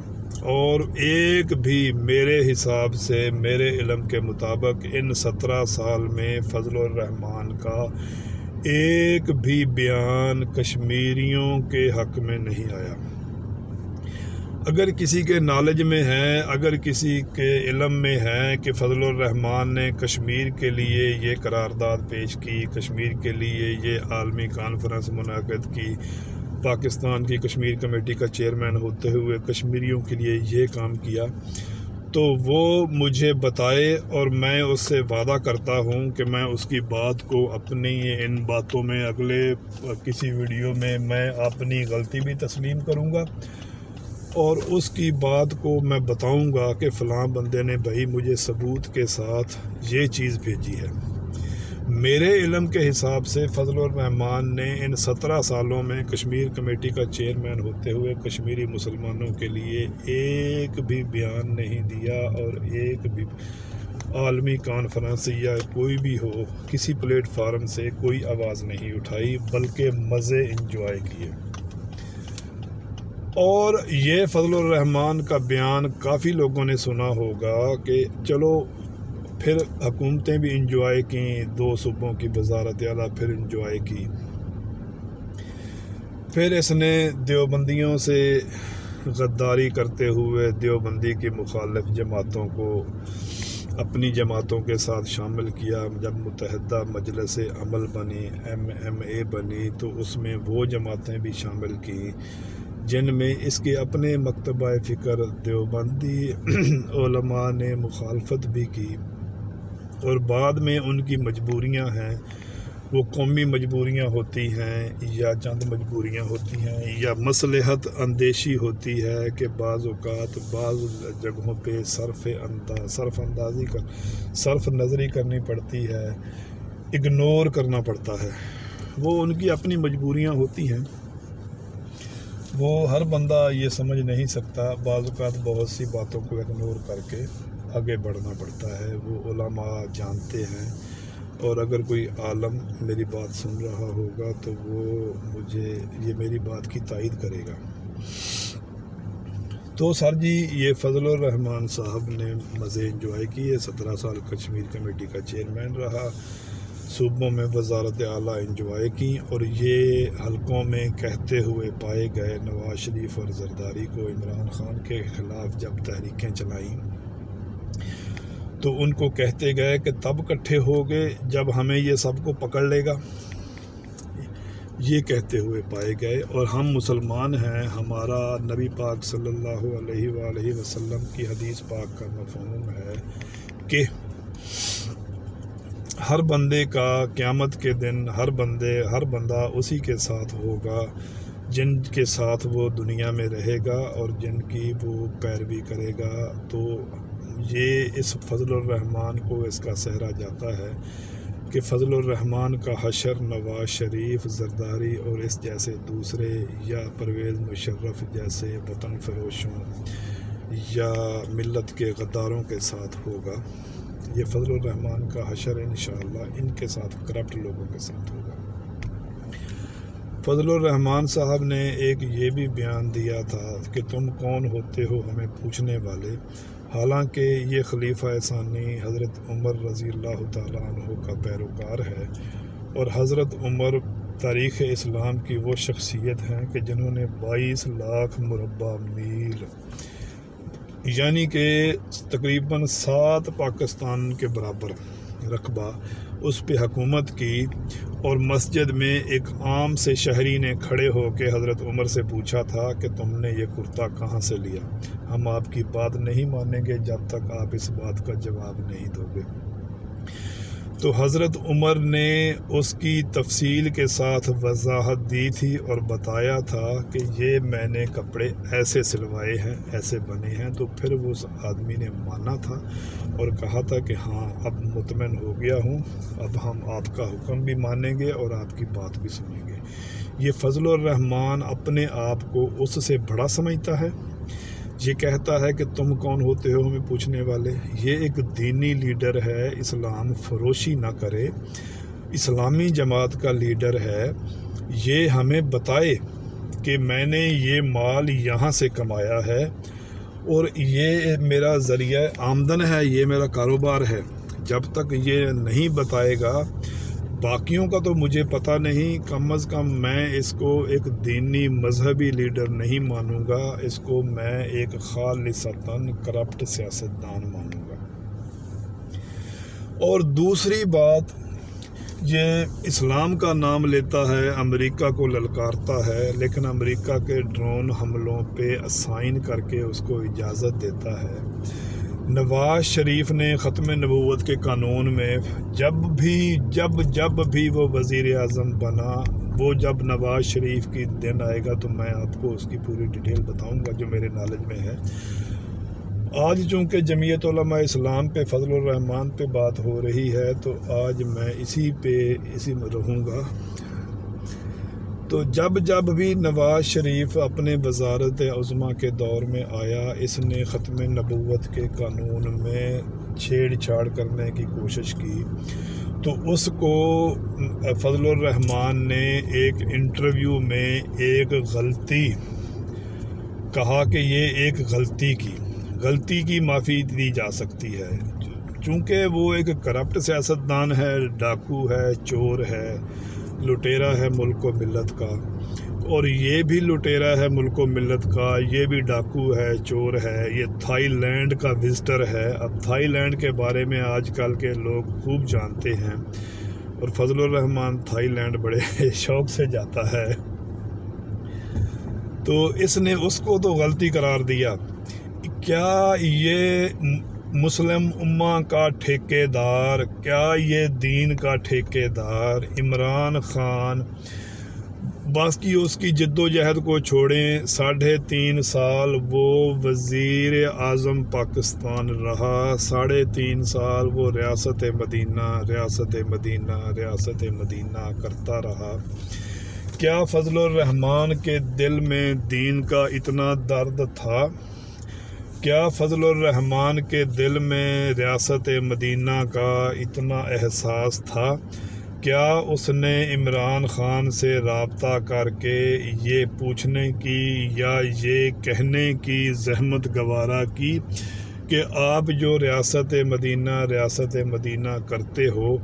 اور ایک بھی میرے حساب سے، میرے علم کے مطابق ان 17 سال میں فضل الرحمان کا ایک بھی بیان کشمیریوں کے حق میں نہیں آیا۔ اگر کسی کے نالج میں ہے، اگر کسی کے علم میں ہے کہ فضل الرحمان نے کشمیر کے لیے یہ قرارداد پیش کی، کشمیر کے لیے یہ عالمی کانفرنس منعقد کی، پاکستان کی کشمیر کمیٹی کا چیئرمین ہوتے ہوئے کشمیریوں کے لیے یہ کام کیا، تو وہ مجھے بتائے، اور میں اس سے وعدہ کرتا ہوں کہ میں اس کی بات کو اپنی ان باتوں میں اگلے کسی ویڈیو میں میں اپنی غلطی بھی تسلیم کروں گا، اور اس کی بات کو میں بتاؤں گا کہ فلاں بندے نے بھائی مجھے ثبوت کے ساتھ یہ چیز بھیجی ہے۔ میرے علم کے حساب سے فضل الرحمان نے ان 17 سالوں میں کشمیر کمیٹی کا چیئرمین ہوتے ہوئے کشمیری مسلمانوں کے لیے ایک بھی بیان نہیں دیا، اور ایک بھی عالمی کانفرنس یا کوئی بھی ہو، کسی پلیٹ فارم سے کوئی آواز نہیں اٹھائی، بلکہ مزے انجوائے کیے۔ اور یہ فضل الرحمان کا بیان کافی لوگوں نے سنا ہوگا کہ چلو پھر حکومتیں بھی انجوائے کیں، 2 صوبوں کی وزارت اعلیٰ پھر انجوائے کی، پھر اس نے دیوبندیوں سے غداری کرتے ہوئے دیوبندی کی مخالف جماعتوں کو اپنی جماعتوں کے ساتھ شامل کیا۔ جب متحدہ مجلس عمل بنی، MMA بنی، تو اس میں وہ جماعتیں بھی شامل کیں جن میں اس کے اپنے مکتبہ فکر دیوبندی علماء نے مخالفت بھی کی، اور بعد میں ان کی مجبوریاں ہیں، وہ قومی مجبوریاں ہوتی ہیں یا چند مجبوریاں ہوتی ہیں یا مصلحت اندیشی ہوتی ہے کہ بعض اوقات بعض جگہوں پہ صرف نظری کرنی پڑتی ہے، اگنور کرنا پڑتا ہے، وہ ان کی اپنی مجبوریاں ہوتی ہیں، وہ ہر بندہ یہ سمجھ نہیں سکتا، بعض اوقات بہت سی باتوں کو اگنور کر کے آگے بڑھنا پڑتا ہے، وہ علماء جانتے ہیں، اور اگر کوئی عالم میری بات سن رہا ہوگا تو وہ مجھے یہ میری بات کی تائید کرے گا۔ تو سر جی، یہ فضل الرحمان صاحب نے مزے انجوائے کیے، 17 سال کشمیر کمیٹی کا چیئرمین رہا، صوبوں میں وزارت اعلیٰ انجوائے کی، اور یہ حلقوں میں کہتے ہوئے پائے گئے نواز شریف اور زرداری کو عمران خان کے خلاف جب تحریکیں چلائیں تو ان کو کہتے گئے کہ تب اکٹھے ہو گئے جب ہمیں یہ سب کو پکڑ لے گا، یہ کہتے ہوئے پائے گئے، اور ہم مسلمان ہیں، ہمارا نبی پاک صلی اللہ علیہ وآلہ وسلم کی حدیث پاک کا مفہوم ہے کہ ہر بندے کا قیامت کے دن ہر بندہ اسی کے ساتھ ہوگا جن کے ساتھ وہ دنیا میں رہے گا اور جن کی وہ پیروی کرے گا۔ تو یہ اس فضل الرحمان کو اس کا صحرا جاتا ہے کہ فضل الرحمان کا حشر نواز شریف، زرداری اور اس جیسے دوسرے، یا پرویز مشرف جیسے وطن فروشوں یا ملت کے غداروں کے ساتھ ہوگا۔ یہ فضل الرحمان کا حشر انشاءاللہ ان کے ساتھ کرپٹ لوگوں کے ساتھ ہوگا۔ فضل الرحمان صاحب نے ایک یہ بھی بیان دیا تھا کہ تم کون ہوتے ہو ہمیں پوچھنے والے، حالانکہ یہ خلیفہ ثانی حضرت عمر رضی اللہ تعالیٰ عنہ کا پیروکار ہے، اور حضرت عمر تاریخ اسلام کی وہ شخصیت ہیں کہ جنہوں نے 22 لاکھ مربع میل یعنی کہ تقریباً 7 پاکستان کے برابر رقبہ اس پہ حکومت کی، اور مسجد میں ایک عام سے شہری نے کھڑے ہو کے حضرت عمر سے پوچھا تھا کہ تم نے یہ کرتا کہاں سے لیا، ہم آپ کی بات نہیں مانیں گے جب تک آپ اس بات کا جواب نہیں دو گے۔ تو حضرت عمر نے اس کی تفصیل کے ساتھ وضاحت دی تھی اور بتایا تھا کہ یہ میں نے کپڑے ایسے سلوائے ہیں، ایسے بنے ہیں۔ تو پھر وہ اس آدمی نے مانا تھا اور کہا تھا کہ ہاں اب مطمئن ہو گیا ہوں، اب ہم آپ کا حکم بھی مانیں گے اور آپ کی بات بھی سنیں گے۔ یہ فضل الرحمان اپنے آپ کو اس سے بڑا سمجھتا ہے، یہ کہتا ہے کہ تم کون ہوتے ہو ہمیں پوچھنے والے۔ یہ ایک دینی لیڈر ہے، اسلام فروشی نہ کرے، اسلامی جماعت کا لیڈر ہے، یہ ہمیں بتائے کہ میں نے یہ مال یہاں سے کمایا ہے اور یہ میرا ذریعہ آمدن ہے، یہ میرا کاروبار ہے۔ جب تک یہ نہیں بتائے گا باقیوں کا تو مجھے پتہ نہیں، کم از کم میں اس کو ایک دینی مذہبی لیڈر نہیں مانوں گا، اس کو میں ایک خالصتاً کرپٹ سیاستدان مانوں گا۔ اور دوسری بات، یہ اسلام کا نام لیتا ہے، امریکہ کو للکارتا ہے، لیکن امریکہ کے ڈرون حملوں پہ سائن کر کے اس کو اجازت دیتا ہے۔ نواز شریف نے ختم نبوت کے قانون میں جب بھی وہ وزیر اعظم بنا، وہ جب نواز شریف کی دن آئے گا تو میں آپ کو اس کی پوری ڈیٹیل بتاؤں گا جو میرے نالج میں ہے۔ آج چونکہ جمعیت علماء اسلام پہ فضل الرحمان پہ بات ہو رہی ہے تو آج میں اسی میں رہوں گا۔ تو جب بھی نواز شریف اپنے وزارت عظمیٰ کے دور میں آیا، اس نے ختم نبوت کے قانون میں چھیڑ چھاڑ کرنے کی کوشش کی، تو اس کو فضل الرحمان نے ایک انٹرویو میں ایک غلطی کہا کہ یہ ایک غلطی کی معافی دی جا سکتی ہے، چونکہ وہ ایک کرپٹ سیاستدان ہے، ڈاکو ہے، چور ہے، لٹیرا ہے ملک و ملت کا، اور یہ بھی لٹیرا ہے ملک و ملت کا، یہ بھی ڈاکو ہے، چور ہے، یہ تھائی لینڈ کا وزٹر ہے۔ اب تھائی لینڈ کے بارے میں آج کل کے لوگ خوب جانتے ہیں، اور فضل الرحمان تھائی لینڈ بڑے شوق سے جاتا ہے، تو اس نے اس کو تو غلطی قرار دیا۔ کیا یہ مسلم امہ کا ٹھیکیدار، کیا یہ دین کا ٹھیکیدار عمران خان، باقی اس کی جد و جہد کو چھوڑیں، 3.5 سال وہ وزیر اعظم پاکستان رہا، 3.5 سال وہ ریاست مدینہ کرتا رہا۔ کیا فضل الرحمان کے دل میں دین کا اتنا درد تھا؟ کیا فضل الرحمان کے دل میں ریاست مدینہ کا اتنا احساس تھا؟ کیا اس نے عمران خان سے رابطہ کر کے یہ پوچھنے کی یا یہ کہنے کی زحمت گوارا کی کہ آپ جو ریاست مدینہ کرتے ہو،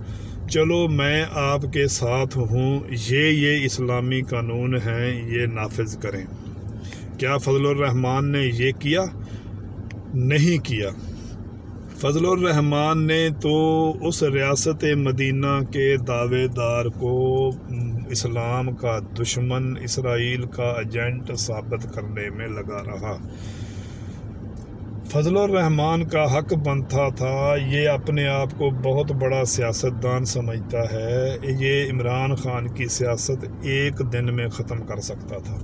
چلو میں آپ کے ساتھ ہوں، یہ اسلامی قانون ہیں، یہ نافذ کریں؟ کیا فضل الرحمان نے یہ کیا؟ نہیں کیا۔ فضل الرحمان نے تو اس ریاست مدینہ کے دعوے دار کو اسلام کا دشمن، اسرائیل کا ایجنٹ ثابت کرنے میں لگا رہا۔ فضل الرحمان کا حق بنتا تھا، یہ اپنے آپ کو بہت بڑا سیاستدان سمجھتا ہے، یہ عمران خان کی سیاست ایک دن میں ختم کر سکتا تھا۔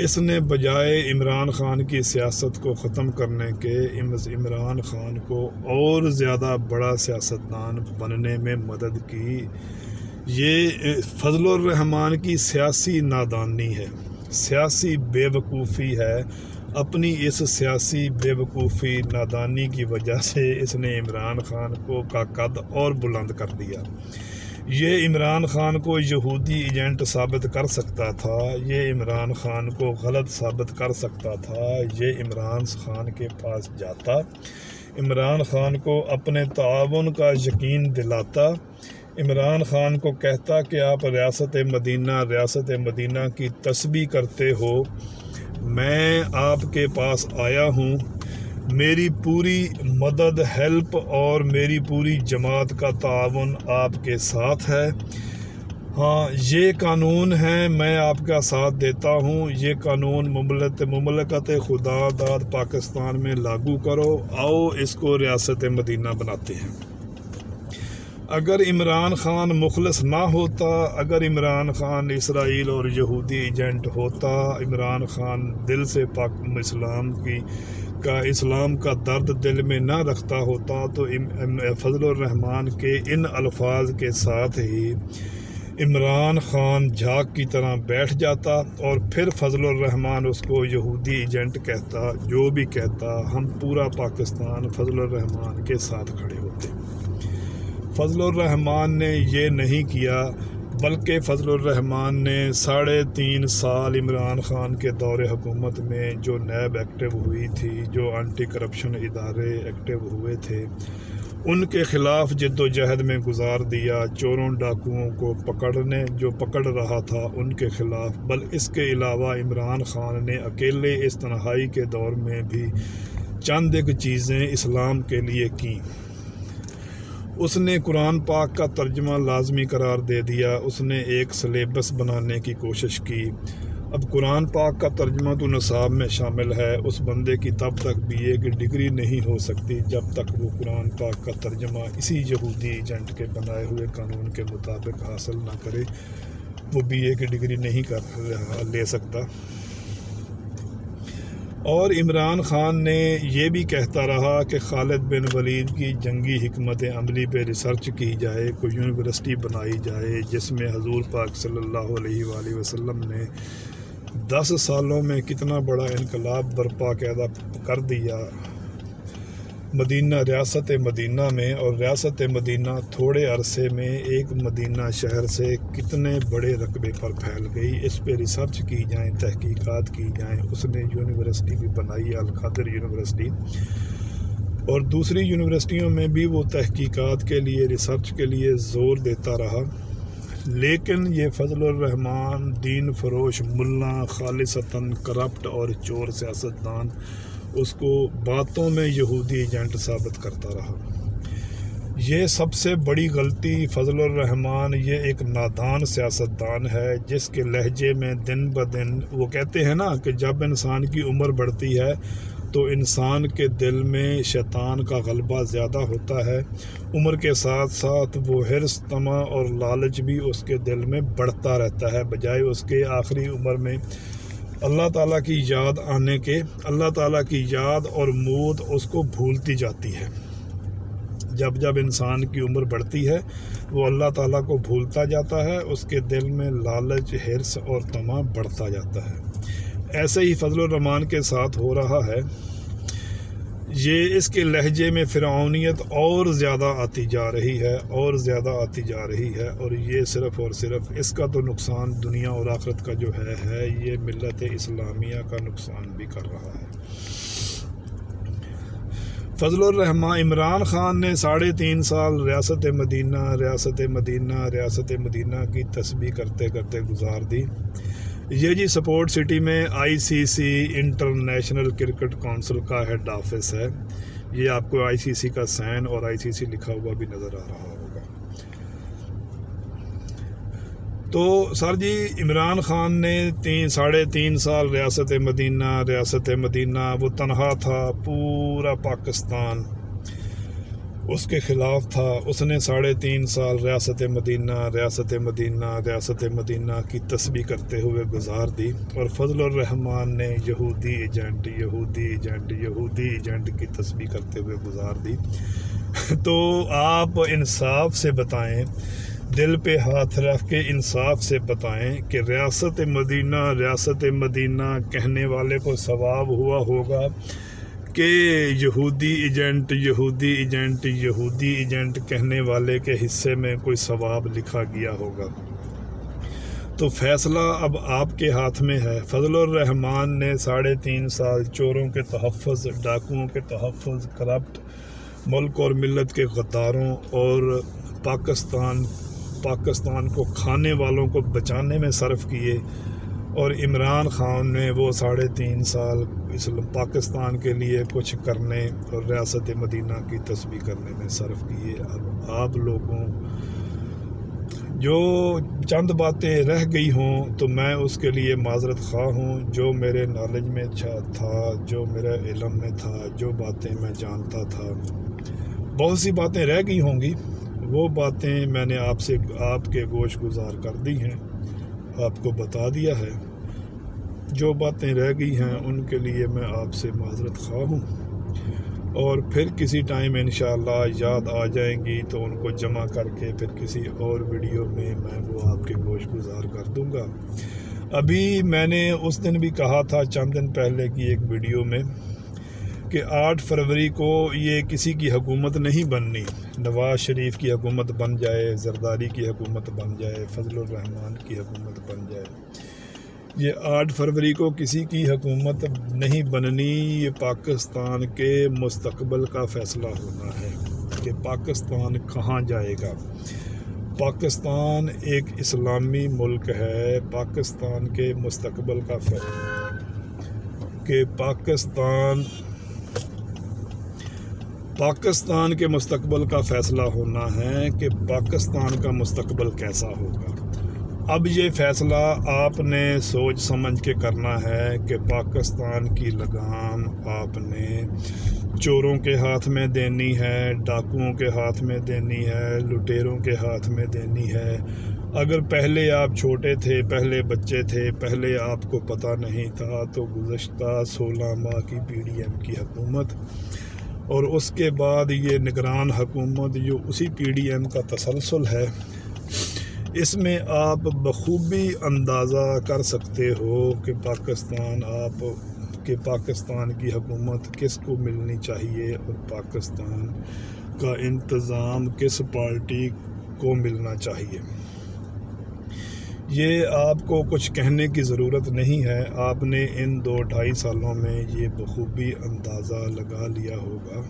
اس نے بجائے عمران خان کی سیاست کو ختم کرنے کے عمران خان کو اور زیادہ بڑا سیاستدان بننے میں مدد کی۔ یہ فضل الرحمان کی سیاسی نادانی ہے، سیاسی بے وقوفی ہے، اپنی اس سیاسی بیوقوفی نادانی کی وجہ سے اس نے عمران خان کا قد اور بلند کر دیا۔ یہ عمران خان کو یہودی ایجنٹ ثابت کر سکتا تھا، یہ عمران خان کو غلط ثابت کر سکتا تھا۔ یہ عمران خان کے پاس جاتا، عمران خان کو اپنے تعاون کا یقین دلاتا، عمران خان کو کہتا کہ آپ ریاست مدینہ کی تسبیح کرتے ہو، میں آپ کے پاس آیا ہوں، میری پوری مدد ہیلپ اور میری پوری جماعت کا تعاون آپ کے ساتھ ہے، ہاں یہ قانون ہے، میں آپ کا ساتھ دیتا ہوں، یہ قانون مملکت خدا داد پاکستان میں لاگو کرو، آؤ اس کو ریاست مدینہ بناتے ہیں۔ اگر عمران خان مخلص نہ ہوتا، اگر عمران خان اسرائیل اور یہودی ایجنٹ ہوتا، عمران خان دل سے اسلام کا درد دل میں نہ رکھتا ہوتا، تو فضل الرحمان کے ان الفاظ کے ساتھ ہی عمران خان جھاگ کی طرح بیٹھ جاتا اور پھر فضل الرحمان اس کو یہودی ایجنٹ کہتا، جو بھی کہتا، ہم پورا پاکستان فضل الرحمان کے ساتھ کھڑے ہوتے۔ فضل الرحمان نے یہ نہیں کیا، بلکہ فضل الرحمان نے 3.5 سال عمران خان کے دور حکومت میں جو نیب ایکٹیو ہوئی تھی، جو اینٹی کرپشن ادارے ایکٹیو ہوئے تھے، ان کے خلاف جد و جہد میں گزار دیا، چوروں ڈاکوؤں کو پکڑ رہا تھا ان کے خلاف۔ بل اس کے علاوہ عمران خان نے اکیلے اس تنہائی کے دور میں بھی چند ایک چیزیں اسلام کے لیے کیں۔ اس نے قرآن پاک کا ترجمہ لازمی قرار دے دیا، اس نے ایک سلیبس بنانے کی کوشش کی۔ اب قرآن پاک کا ترجمہ تو نصاب میں شامل ہے، اس بندے کی تب تک BA کی ڈگری نہیں ہو سکتی جب تک وہ قرآن پاک کا ترجمہ اسی یہودی ایجنٹ کے بنائے ہوئے قانون کے مطابق حاصل نہ کرے، وہ BA کی ڈگری نہیں لے سکتا۔ اور عمران خان نے یہ بھی کہتا رہا کہ خالد بن ولید کی جنگی حکمت عملی پہ ریسرچ کی جائے، کوئی یونیورسٹی بنائی جائے جس میں حضور پاک صلی اللہ علیہ وآلہ وسلم نے 10 سالوں میں کتنا بڑا انقلاب برپا کر دیا ریاست مدینہ میں، اور ریاست مدینہ تھوڑے عرصے میں ایک مدینہ شہر سے کتنے بڑے رقبے پر پھیل گئی، اس پہ ریسرچ کی جائیں، تحقیقات کی جائیں۔ اس نے یونیورسٹی بھی بنائی، القادر یونیورسٹی، اور دوسری یونیورسٹیوں میں بھی وہ تحقیقات کے لیے، ریسرچ کے لیے زور دیتا رہا۔ لیکن یہ فضل الرحمان دین فروش ملا، خالصتاً کرپٹ اور چور سیاستدان، اس کو باتوں میں یہودی ایجنٹ ثابت کرتا رہا۔ یہ سب سے بڑی غلطی فضل الرحمان، یہ ایک نادان سیاستدان ہے جس کے لہجے میں دن بدن، وہ کہتے ہیں نا کہ جب انسان کی عمر بڑھتی ہے تو انسان کے دل میں شیطان کا غلبہ زیادہ ہوتا ہے، عمر کے ساتھ ساتھ وہ حرص، طمع اور لالچ بھی اس کے دل میں بڑھتا رہتا ہے، بجائے اس کے آخری عمر میں اللہ تعالیٰ کی یاد آنے کے، اللہ تعالیٰ کی یاد اور موت اس کو بھولتی جاتی ہے۔ جب انسان کی عمر بڑھتی ہے وہ اللہ تعالیٰ کو بھولتا جاتا ہے، اس کے دل میں لالچ، حرص اور طمع بڑھتا جاتا ہے۔ ایسے ہی فضل الرحمان کے ساتھ ہو رہا ہے، یہ اس کے لہجے میں فرعونیت اور زیادہ آتی جا رہی ہے، اور یہ صرف اور صرف اس کا تو نقصان دنیا اور آخرت کا جو ہے یہ ملت اسلامیہ کا نقصان بھی کر رہا ہے۔ فضل الرحمان، عمران خان نے 3.5 سال ریاست مدینہ کی تسبیح کرتے کرتے گزار دی۔ یہ جی سپورٹ سٹی میں ICC انٹرنیشنل کرکٹ کونسل کا ہیڈ آفس ہے، یہ آپ کو ICC کا سین اور ICC لکھا ہوا بھی نظر آ رہا ہوگا۔ تو سر جی عمران خان نے 3.5 سال ریاست مدینہ، وہ تنہا تھا، پورا پاکستان اس کے خلاف تھا، اس نے 3.5 سال ریاست مدینہ کی تسبیح کرتے ہوئے گزار دی، اور فضل الرحمان نے یہودی ایجنٹ کی تسبیح کرتے ہوئے گزار دی۔ تو آپ انصاف سے بتائیں دل پہ ہاتھ رکھ کے انصاف سے بتائیں کہ ریاست مدینہ کہنے والے کو ثواب ہوا ہوگا کہ یہودی ایجنٹ کہنے والے کے حصے میں کوئی ثواب لکھا گیا ہوگا؟ تو فیصلہ اب آپ کے ہاتھ میں ہے۔ فضل الرحمان نے 3.5 سال چوروں کے تحفظ، ڈاکوؤں کے تحفظ، کرپٹ ملک اور ملت کے غداروں اور پاکستان کو کھانے والوں کو بچانے میں صرف کیے، اور عمران خان نے وہ 3.5 سال پاکستان کے لیے کچھ کرنے اور ریاست مدینہ کی تسبیح کرنے میں صرف کیے۔ اب آپ لوگوں جو چند باتیں رہ گئی ہوں تو میں اس کے لیے معذرت خواہ ہوں۔ جو میرے نالج میں تھا، جو میرے علم میں تھا، جو باتیں میں جانتا تھا، بہت سی باتیں رہ گئی ہوں گی، وہ باتیں میں نے آپ کے گوش گزار کر دی ہیں، آپ کو بتا دیا ہے۔ جو باتیں رہ گئی ہیں ان کے لیے میں آپ سے معذرت خواہ ہوں، اور پھر کسی ٹائم انشاءاللہ یاد آ جائیں گی تو ان کو جمع کر کے پھر کسی اور ویڈیو میں وہ آپ کے گوش گزار کر دوں گا۔ ابھی میں نے اس دن بھی کہا تھا چند دن پہلے کی ایک ویڈیو میں کہ 8 فروری کو یہ کسی کی حکومت نہیں بننی، نواز شریف کی حکومت بن جائے، زرداری کی حکومت بن جائے، فضل الرحمان کی حکومت بن جائے، یہ 8 فروری کو کسی کی حکومت نہیں بننی۔ یہ پاکستان کے مستقبل کا فیصلہ ہونا ہے کہ پاکستان کہاں جائے گا۔ پاکستان ایک اسلامی ملک ہے۔ پاکستان کے مستقبل کا پاکستان کے مستقبل کا فیصلہ ہونا ہے کہ پاکستان کا مستقبل کیسا ہوگا۔ اب یہ فیصلہ آپ نے سوچ سمجھ کے کرنا ہے کہ پاکستان کی لگام آپ نے چوروں کے ہاتھ میں دینی ہے، ڈاکوؤں کے ہاتھ میں دینی ہے، لٹیروں کے ہاتھ میں دینی ہے۔ اگر پہلے آپ چھوٹے تھے، پہلے بچے تھے، پہلے آپ کو پتہ نہیں تھا، تو گزشتہ 16 ماہ کی PDM کی حکومت اور اس کے بعد یہ نگران حکومت جو اسی PDM کا تسلسل ہے، اس میں آپ بخوبی اندازہ کر سکتے ہو کہ پاکستان کی حکومت کس کو ملنی چاہیے اور پاکستان کا انتظام کس پارٹی کو ملنا چاہیے۔ یہ آپ کو کچھ کہنے کی ضرورت نہیں ہے، آپ نے ان 2-2.5 سالوں میں یہ بخوبی اندازہ لگا لیا ہوگا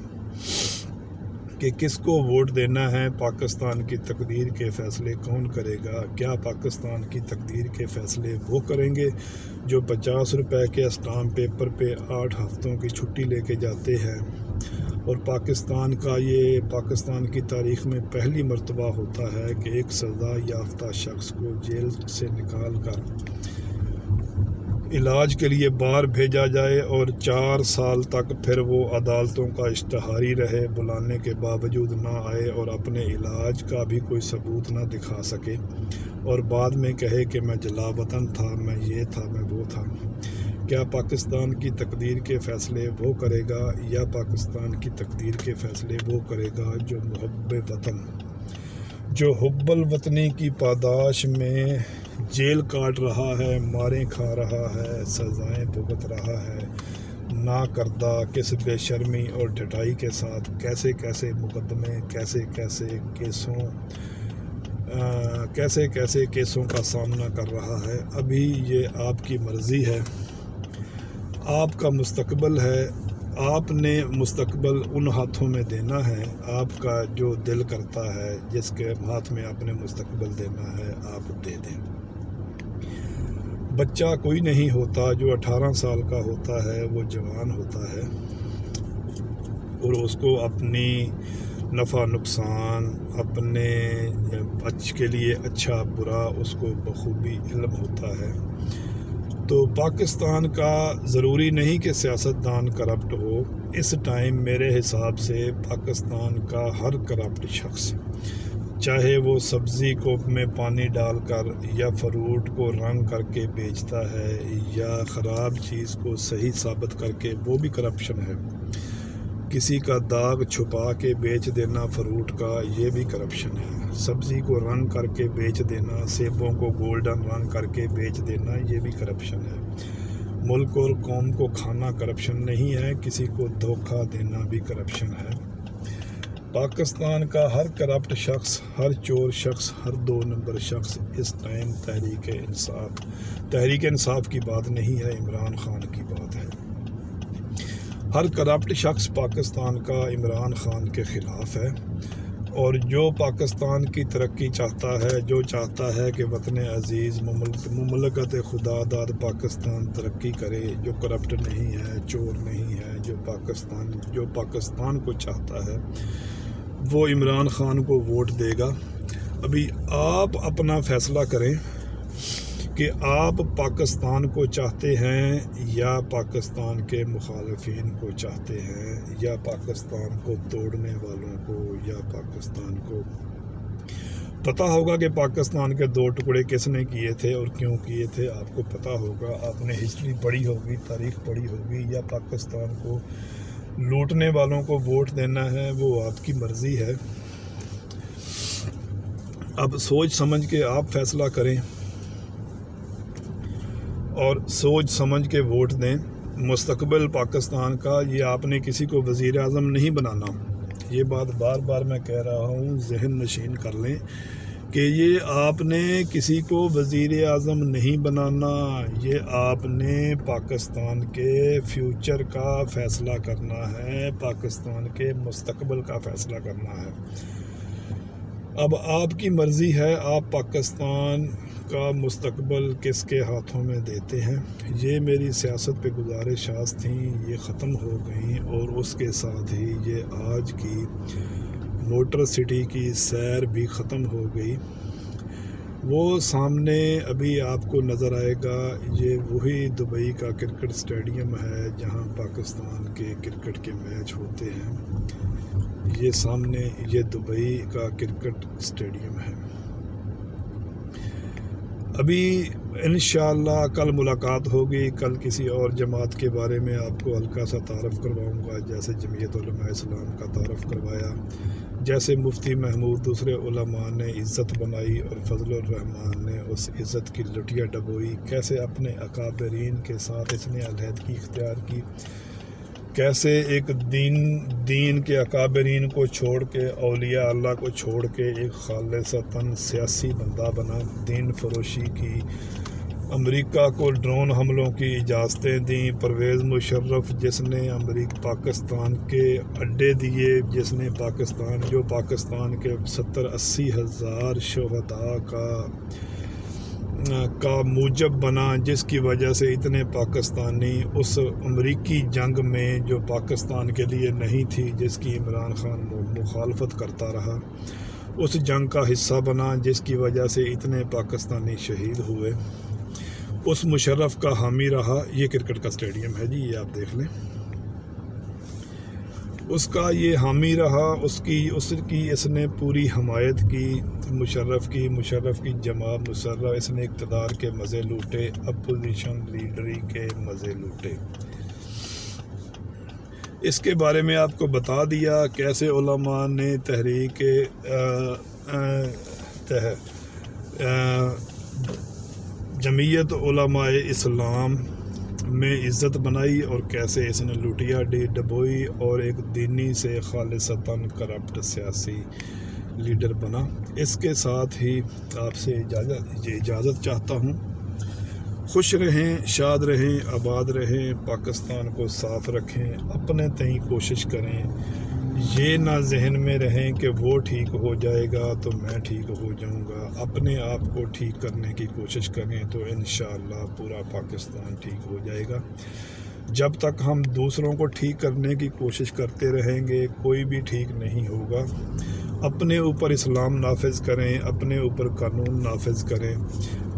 کہ کس کو ووٹ دینا ہے، پاکستان کی تقدیر کے فیصلے کون کرے گا۔ کیا پاکستان کی تقدیر کے فیصلے وہ کریں گے جو 50 روپے کے اسٹامپ پیپر پہ 8 ہفتوں کی چھٹی لے کے جاتے ہیں، اور پاکستان کی تاریخ میں پہلی مرتبہ ہوتا ہے کہ ایک سزا یافتہ شخص کو جیل سے نکال کر علاج کے لیے باہر بھیجا جائے اور 4 سال تک پھر وہ عدالتوں کا اشتہاری رہے، بلانے کے باوجود نہ آئے اور اپنے علاج کا بھی کوئی ثبوت نہ دکھا سکے، اور بعد میں کہے کہ میں جلا وطن تھا، میں یہ تھا، میں وہ تھا۔ کیا پاکستان کی تقدیر کے فیصلے وہ کرے گا، یا پاکستان کی تقدیر کے فیصلے وہ کرے گا جو محب وطن، جو حب الوطنی کی پاداش میں جیل کاٹ رہا ہے، ماریں کھا رہا ہے، سزائیں بھگت رہا ہے، نہ کردہ کس بے شرمی اور ڈھٹائی کے ساتھ کیسے مقدمے، کیسے کیسوں کا سامنا کر رہا ہے۔ ابھی یہ آپ کی مرضی ہے، آپ کا مستقبل ہے، آپ نے مستقبل ان ہاتھوں میں دینا ہے، آپ کا جو دل کرتا ہے، جس کے ہاتھ میں آپ نے مستقبل دینا ہے، آپ دے دیں۔ بچہ کوئی نہیں ہوتا، جو 18 سال کا ہوتا ہے وہ جوان ہوتا ہے، اور اس کو اپنی نفع نقصان، اپنے کے لیے اچھا برا اس کو بخوبی علم ہوتا ہے۔ تو پاکستان کا ضروری نہیں کہ سیاستدان کرپٹ ہو۔ اس ٹائم میرے حساب سے پاکستان کا ہر کرپٹ شخص، چاہے وہ سبزی کو میں پانی ڈال کر یا فروٹ کو رنگ کر کے بیچتا ہے، یا خراب چیز کو صحیح ثابت کر کے، وہ بھی کرپشن ہے۔ کسی کا داغ چھپا کے بیچ دینا فروٹ کا، یہ بھی کرپشن ہے۔ سبزی کو رنگ کر کے بیچ دینا، سیبوں کو گولڈن رنگ کر کے بیچ دینا، یہ بھی کرپشن ہے۔ ملک اور قوم کو کھانا کرپشن نہیں ہے، کسی کو دھوکہ دینا بھی کرپشن ہے۔ پاکستان کا ہر کرپٹ شخص، ہر چور شخص، ہر 2 نمبر شخص اس ٹائم تحریک انصاف کی بات نہیں ہے، عمران خان کی بات ہے۔ ہر کرپٹ شخص پاکستان کا عمران خان کے خلاف ہے، اور جو پاکستان کی ترقی چاہتا ہے، جو چاہتا ہے کہ وطن عزیز مملکت خدا داد پاکستان ترقی کرے، جو کرپٹ نہیں ہے، چور نہیں ہے، جو پاکستان کو چاہتا ہے، وہ عمران خان کو ووٹ دے گا۔ ابھی آپ اپنا فیصلہ کریں کہ آپ پاکستان کو چاہتے ہیں یا پاکستان کے مخالفین کو چاہتے ہیں، یا پاکستان کو توڑنے والوں کو، یا پاکستان کو پتہ ہوگا کہ پاکستان کے 2 ٹکڑے کس نے کیے تھے اور کیوں کیے تھے، آپ کو پتہ ہوگا، آپ نے ہسٹری پڑھی ہوگی، تاریخ پڑھی ہوگی، یا پاکستان کو لوٹنے والوں کو ووٹ دینا ہے، وہ آپ کی مرضی ہے۔ اب سوچ سمجھ کے آپ فیصلہ کریں اور سوچ سمجھ کے ووٹ دیں۔ مستقبل پاکستان کا، یہ آپ نے کسی کو وزیر اعظم نہیں بنانا، یہ بات بار بار میں کہہ رہا ہوں، ذہن نشین کر لیں کہ یہ آپ نے کسی کو وزیر اعظم نہیں بنانا، یہ آپ نے پاکستان کے فیوچر کا فیصلہ کرنا ہے، پاکستان کے مستقبل کا فیصلہ کرنا ہے۔ اب آپ کی مرضی ہے، آپ پاکستان کا مستقبل کس کے ہاتھوں میں دیتے ہیں۔ یہ میری سیاست پہ گزارشات تھیں، یہ ختم ہو گئیں، اور اس کے ساتھ ہی یہ آج کی موٹر سٹی کی سیر بھی ختم ہو گئی۔ وہ سامنے ابھی آپ کو نظر آئے گا، یہ وہی دبئی کا کرکٹ اسٹیڈیم ہے جہاں پاکستان کے کرکٹ کے میچ ہوتے ہیں۔ یہ سامنے یہ دبئی کا کرکٹ اسٹیڈیم ہے۔ ابھی انشاءاللہ کل ملاقات ہوگی، کل کسی اور جماعت کے بارے میں آپ کو ہلکا سا تعارف کرواؤں گا، جیسے جمعیت علماء اسلام کا تعارف کروایا، جیسے مفتی محمود دوسرے علماء نے عزت بنائی اور فضل الرحمان نے اس عزت کی لٹیا ڈبوئی، کیسے اپنے اکابرین کے ساتھ اس نے علیحدگی اختیار کی، کیسے ایک دین کے اکابرین کو چھوڑ کے، اولیاء اللہ کو چھوڑ کے ایک خالصتاً سیاسی بندہ بنا، دین فروشی کی، امریکہ کو ڈرون حملوں کی اجازتیں دیں، پرویز مشرف جس نے پاکستان کے اڈے دیے، جس نے پاکستان کے 70-80 ہزار شہداء کا موجب بنا، جس کی وجہ سے اتنے پاکستانی اس امریکی جنگ میں جو پاکستان کے لیے نہیں تھی، جس کی عمران خان مخالفت کرتا رہا، اس جنگ کا حصہ بنا، جس کی وجہ سے اتنے پاکستانی شہید ہوئے، اس مشرف کا حامی رہا۔ یہ کرکٹ کا اسٹیڈیم ہے جی، یہ آپ دیکھ لیں، اس کا یہ حامی رہا، اس کی اس نے پوری حمایت کی، مشرف کی جماعت مشرف، اس نے اقتدار کے مزے لوٹے، اپوزیشن لیڈری کے مزے لوٹے۔ اس کے بارے میں آپ کو بتا دیا کیسے علماء نے تحریک جمعیت علماء اسلام میں عزت بنائی، اور کیسے اس نے لوٹیا ڈبوئی اور ایک دینی سے خالصتاً کرپٹ سیاسی لیڈر بنا۔ اس کے ساتھ ہی آپ سے اجازت چاہتا ہوں۔ خوش رہیں، شاد رہیں، آباد رہیں، پاکستان کو صاف رکھیں، اپنے تئیں کوشش کریں، یہ نہ ذہن میں رہیں کہ وہ ٹھیک ہو جائے گا تو میں ٹھیک ہو جاؤں گا، اپنے آپ کو ٹھیک کرنے کی کوشش کریں تو انشاءاللہ پورا پاکستان ٹھیک ہو جائے گا۔ جب تک ہم دوسروں کو ٹھیک کرنے کی کوشش کرتے رہیں گے، کوئی بھی ٹھیک نہیں ہوگا۔ اپنے اوپر اسلام نافذ کریں، اپنے اوپر قانون نافذ کریں،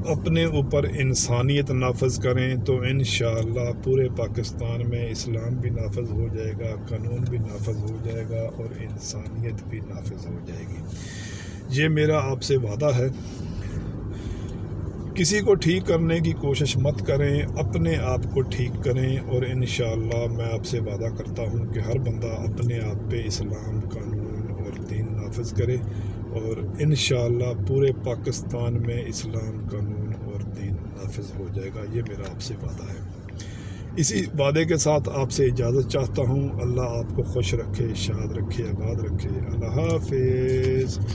اپنے اوپر انسانیت نافذ کریں، تو انشاءاللہ پورے پاکستان میں اسلام بھی نافذ ہو جائے گا، قانون بھی نافذ ہو جائے گا، اور انسانیت بھی نافذ ہو جائے گی۔ یہ میرا آپ سے وعدہ ہے۔ کسی کو ٹھیک کرنے کی کوشش مت کریں، اپنے آپ کو ٹھیک کریں، اور انشاءاللہ میں آپ سے وعدہ کرتا ہوں کہ ہر بندہ اپنے آپ پہ اسلام قانون اور دین نافذ کرے، اور انشاءاللہ پورے پاکستان میں اسلام قانون اور دین نافذ ہو جائے گا۔ یہ میرا آپ سے وعدہ ہے۔ اسی وعدے کے ساتھ آپ سے اجازت چاہتا ہوں۔ اللہ آپ کو خوش رکھے، شاد رکھے، آباد رکھے۔ اللہ حافظ۔